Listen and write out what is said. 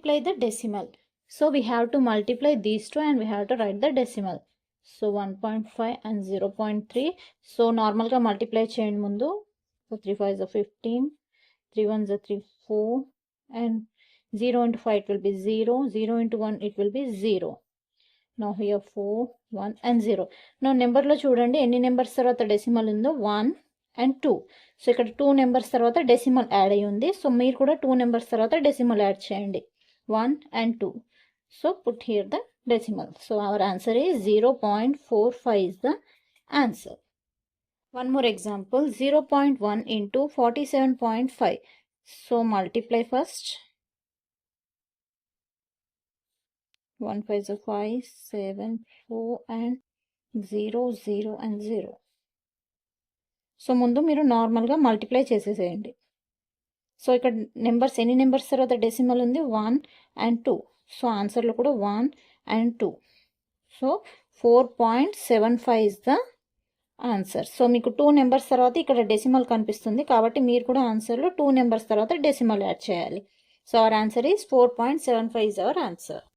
multiply the decimal. So we have to multiply these two and we have to write the decimal. So 1.5 and 0.3. So normal ga multiply cheyandi mundu. So 3 5 is 15, 3 1 is 3 4, and 0 into 5 it will be 0, 0 into 1 it will be 0. Now here 4, 1 and 0. Now number lo chudandi ఎన్ని numbers తర్వాత decimal ఉందో 1 and 2. So ఇక్కడ 2 numbers తర్వాత decimal add అయ్యి ఉంది. So మీరు కూడా 2 numbers తర్వాత డెసిమల్ యాడ్ చేయండి 1 and 2. So put here the decimal. So our answer is 0.45 is the answer. One more example, 0.1 into 47.5. So multiply first. 1 5 is 5, 7, 4 and 0, 0 and 0. So ముందు మీరు నార్మల్గా మల్టిప్లై చేసేసేయండి. సో ఇక్కడ నెంబర్స్ ఎన్ని నెంబర్స్ తర్వాత decimal ఉంది 1 and 2. So ఆన్సర్లో కూడా 1 and 2. So 4.75 is the answer. So మీకు 2 నెంబర్స్ తర్వాత ఇక్కడ డెసిమల్ కనిపిస్తుంది కాబట్టి మీరు కూడా ఆన్సర్లో 2 నెంబర్స్ తర్వాత డెసిమల్ యాడ్ చేయాలి. So our answer is 4.75 is our answer.